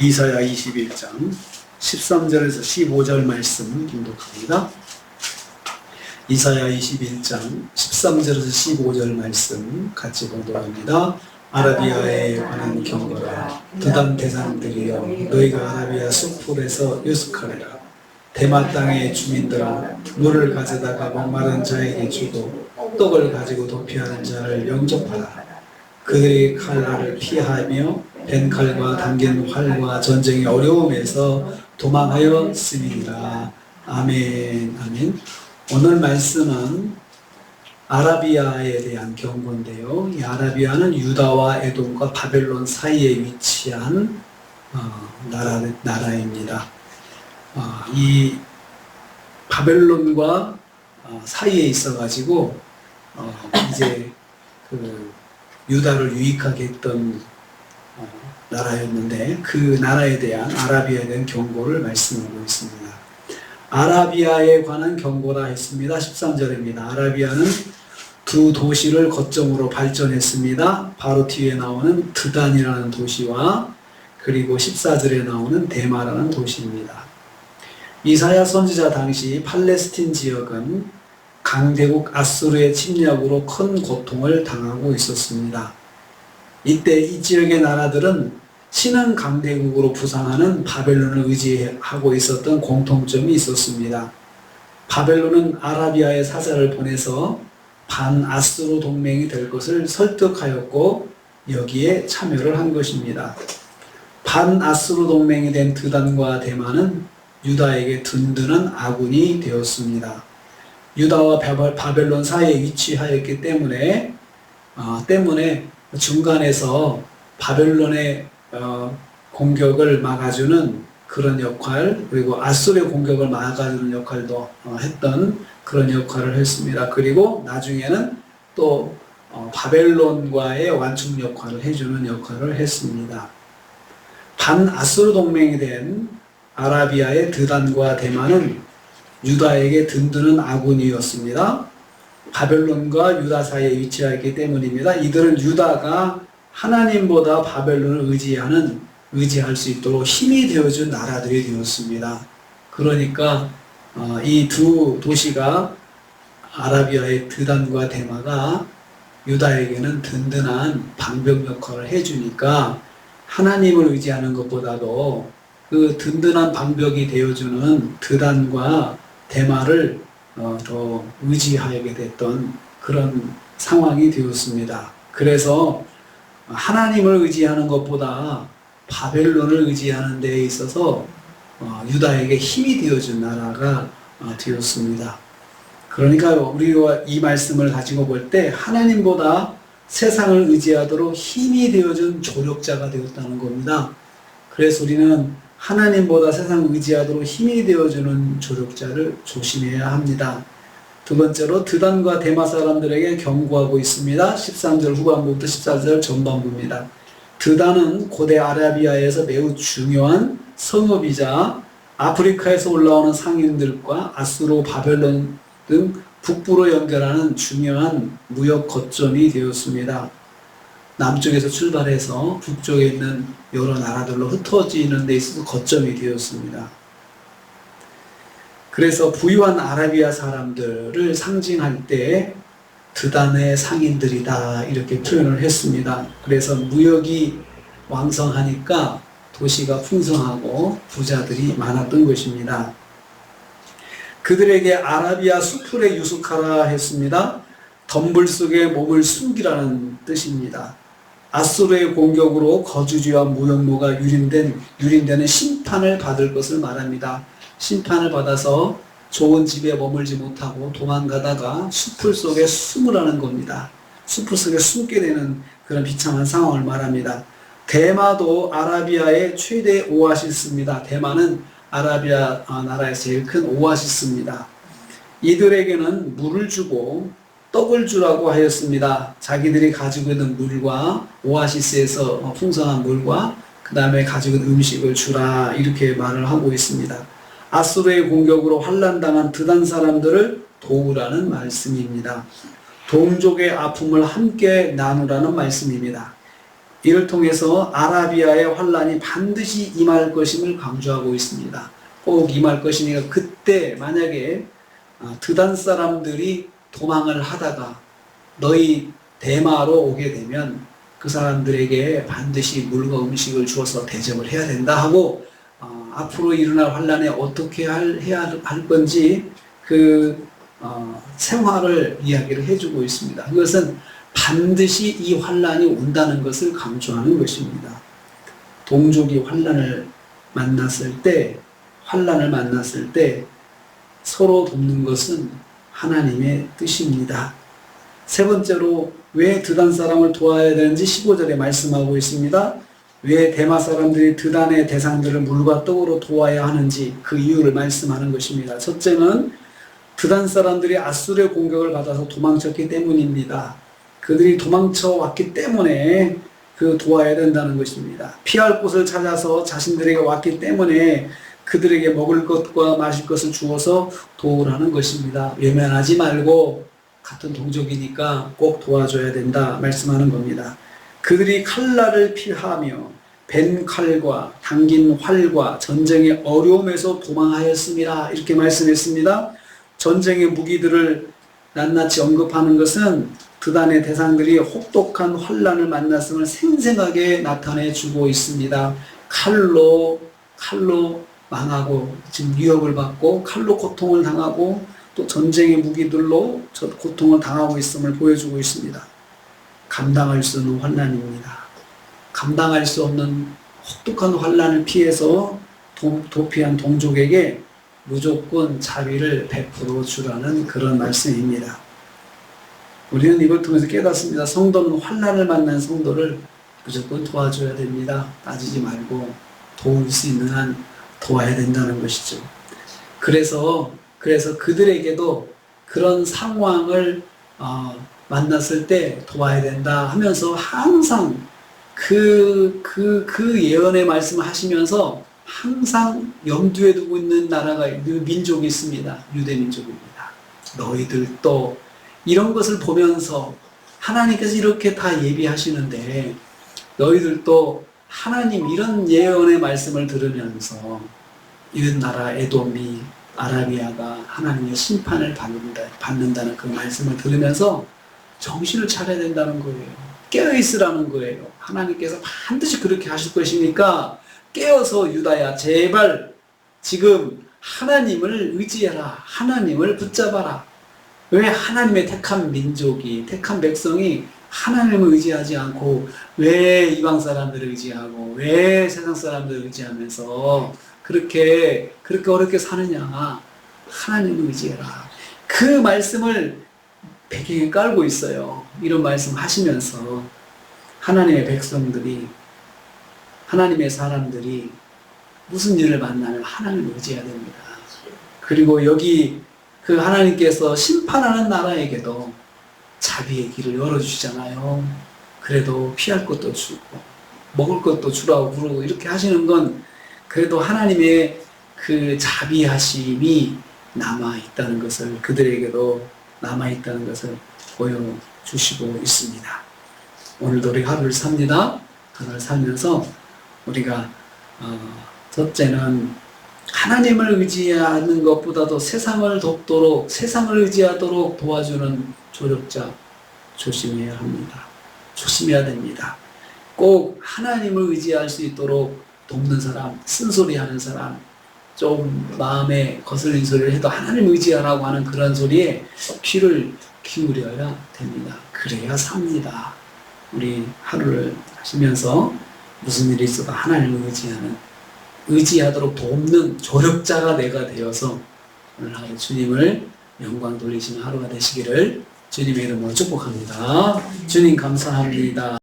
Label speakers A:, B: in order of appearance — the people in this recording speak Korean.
A: 이사야 21장 13절에서 15절 말씀 교독합니다. 이사야 21장 13절에서 15절 말씀 같이 보도합니다. 아라비아에 관한 경고라. 드단 대상들이여, 너희가 아라비아 숲풀에서 유숙하리라. 대마 땅의 주민들아, 물을 가져다가 목마른 자에게 주고 떡을 가지고 도피하는 자를 영접하라. 그들이 칼날을 피하며 벤칼과 당긴 활과 전쟁의 어려움에서 도망하여 쓰리라. 아멘. 아멘. 오늘 말씀은 아라비아에 대한 경고인데요. 이 아라비아는 유다와 에돔과 바벨론 사이에 위치한 나라입니다. 이 바벨론과 사이에 있어가지고 이제 그 유다를 유익하게 했던 나라였는데, 그 나라에 대한 아라비아에 대한 경고를 말씀하고 있습니다. 아라비아에 관한 경고라 했습니다. 13절입니다. 아라비아는 두 도시를 거점으로 발전했습니다. 바로 뒤에 나오는 드단이라는 도시와 그리고 14절에 나오는 데마라는 도시입니다. 이사야 선지자 당시 팔레스틴 지역은 강대국 아수르의 침략으로 큰 고통을 당하고 있었습니다. 이때 이 지역의 나라들은 신흥 강대국으로 부상하는 바벨론을 의지하고 있었던 공통점이 있었습니다. 바벨론은 아라비아에 사자를 보내서 반아수르 동맹이 될 것을 설득하였고 여기에 참여를 한 것입니다. 반아수르 동맹이 된 드단과 데마는 유다에게 든든한 아군이 되었습니다. 유다와 바벨론 사이에 위치하였기 때문에 중간에서 바벨론의 공격을 막아주는 그런 역할, 그리고 아수르의 공격을 막아주는 역할도 했던 그런 역할을 했습니다. 그리고 나중에는 또 바벨론과의 완충 역할을 해주는 역할을 했습니다. 반아수르 동맹이 된 아라비아의 드단과 데마는 유다에게 든든한 아군이었습니다. 바벨론과 유다 사이에 위치하기 때문입니다. 이들은 유다가 하나님보다 바벨론을 의지할 수 있도록 힘이 되어준 나라들이 되었습니다. 그러니까 이 두 도시가, 아라비아의 드단과 데마가 유다에게는 든든한 방벽 역할을 해주니까 하나님을 의지하는 것보다도 그 든든한 방벽이 되어주는 드단과 데마를 더 의지하게 됐던 그런 상황이 되었습니다. 그래서 하나님을 의지하는 것보다 바벨론을 의지하는 데에 있어서 유다에게 힘이 되어준 나라가 되었습니다. 그러니까 우리가 이 말씀을 가지고 볼 때 하나님보다 세상을 의지하도록 힘이 되어준 조력자가 되었다는 겁니다. 그래서 우리는 하나님보다 세상을 의지하도록 힘이 되어주는 조력자를 조심해야 합니다. 두 번째로 드단과 데마 사람들에게 경고하고 있습니다. 13절 후반부부터 14절 전반부입니다. 드단은 고대 아라비아에서 매우 중요한 성읍이자 아프리카에서 올라오는 상인들과 아수르, 바벨론 등 북부로 연결하는 중요한 무역 거점이 되었습니다. 남쪽에서 출발해서 북쪽에 있는 여러 나라들로 흩어지는 데 있어서 거점이 되었습니다. 그래서 부유한 아라비아 사람들을 상징할 때 드단의 상인들이다 이렇게 표현을 했습니다. 그래서 무역이 왕성하니까 도시가 풍성하고 부자들이 많았던 것입니다. 그들에게 아라비아 숲풀에 유숙하라 했습니다. 덤불 속에 몸을 숨기라는 뜻입니다. 아수르의 공격으로 거주지와 무역로가 유린되는 심판을 받을 것을 말합니다. 심판을 받아서 좋은 집에 머물지 못하고 도망가다가 숲풀 속에 숨으라는 겁니다. 숲풀 속에 숨게 되는 그런 비참한 상황을 말합니다. 데마도 아라비아의 최대 오아시스입니다. 데마는 아라비아 나라에서 제일 큰 오아시스입니다. 이들에게는 물을 주고 떡을 주라고 하였습니다. 자기들이 가지고 있는 물과 오아시스에서 풍성한 물과 그 다음에 가지고 있는 음식을 주라 이렇게 말을 하고 있습니다. 아수르의 공격으로 환난당한 드단 사람들을 도우라는 말씀입니다. 동족의 아픔을 함께 나누라는 말씀입니다. 이를 통해서 아라비아의 환란이 반드시 임할 것임을 강조하고 있습니다. 꼭 임할 것이니까 그때 만약에 드단 사람들이 도망을 하다가 너희 대마로 오게 되면 그 사람들에게 반드시 물과 음식을 주어서 대접을 해야 된다 하고 앞으로 일어날 환란에 어떻게 해야 할 건지 그 생활을 이야기를 해주고 있습니다. 그것은 반드시 이 환란이 온다는 것을 강조하는 것입니다. 동족이 환란을 만났을 때 서로 돕는 것은 하나님의 뜻입니다. 세 번째로 왜 드단 사람을 도와야 되는지 15절에 말씀하고 있습니다. 왜 대마 사람들이 드단의 대상들을 물과 떡으로 도와야 하는지 그 이유를 말씀하는 것입니다. 첫째는 드단 사람들이 아수르의 공격을 받아서 도망쳤기 때문입니다. 그들이 도망쳐 왔기 때문에 도와야 된다는 것입니다. 피할 곳을 찾아서 자신들에게 왔기 때문에 그들에게 먹을 것과 마실 것을 주어서 도우라는 것입니다. 외면하지 말고 같은 동족이니까 꼭 도와줘야 된다 말씀하는 겁니다. 그들이 칼날을 피하며 벤 칼과 당긴 활과 전쟁의 어려움에서 도망하였습니다. 이렇게 말씀했습니다. 전쟁의 무기들을 낱낱이 언급하는 것은 드단의 대상들이 혹독한 환란을 만났음을 생생하게 나타내 주고 있습니다. 칼로 망하고 지금 위협을 받고 칼로 고통을 당하고 또 전쟁의 무기들로 고통을 당하고 있음을 보여주고 있습니다. 감당할 수 없는 환란입니다. 감당할 수 없는 혹독한 환란을 피해서 도피한 동족에게 무조건 자비를 베풀어 주라는 그런 말씀입니다. 우리는 이걸 통해서 깨닫습니다. 성도는 환란을 만난 성도를 무조건 도와줘야 됩니다. 따지지 말고 도울 수 있는 한 도와야 된다는 것이죠. 그래서 그들에게도 그런 상황을 만났을 때 도와야 된다 하면서 항상 그 예언의 말씀을 하시면서 항상 염두에 두고 있는 나라가 민족이 있습니다. 유대 민족입니다. 너희들도 이런 것을 보면서 하나님께서 이렇게 다 예비하시는데 너희들도 하나님 이런 예언의 말씀을 들으면서 이런 나라 에돔이 아라비아가 하나님의 심판을 받는다는 그 말씀을 들으면서 정신을 차려야 된다는 거예요. 깨어있으라는 거예요. 하나님께서 반드시 그렇게 하실 것이니까 깨어서 유다야 제발 지금 하나님을 의지해라. 하나님을 붙잡아라. 왜 하나님의 택한 민족이 택한 백성이 하나님을 의지하지 않고 왜 이방 사람들을 의지하고 왜 세상 사람들을 의지하면서 그렇게 어렵게 사느냐. 하나님을 의지해라. 그 말씀을 배경에 깔고 있어요. 이런 말씀 하시면서 하나님의 백성들이 하나님의 사람들이 무슨 일을 만나면 하나님을 의지해야 됩니다. 그리고 여기 그 하나님께서 심판하는 나라에게도 자비의 길을 열어주시잖아요. 그래도 피할 것도 주고 먹을 것도 주라고 부르고 이렇게 하시는 건 그래도 하나님의 그 자비하심이 남아있다는 것을 그들에게도 남아있다는 것을 보여주시고 있습니다. 오늘도 우리 하루를 삽니다. 하루를 살면서 우리가 첫째는 하나님을 의지하는 것보다도 세상을 돕도록 세상을 의지하도록 도와주는 조력자 조심해야 합니다. 조심해야 됩니다. 꼭 하나님을 의지할 수 있도록 돕는 사람, 쓴소리하는 사람, 좀 마음에 거슬린 소리를 해도 하나님 의지하라고 하는 그런 소리에 귀를 기울여야 됩니다. 그래야 삽니다. 우리 하루를 하시면서 무슨 일이 있어도 하나님을 의지하도록 돕는 조력자가 내가 되어서 오늘 하루 주님을 영광 돌리시는 하루가 되시기를 주님의 이름으로 축복합니다. 주님 감사합니다.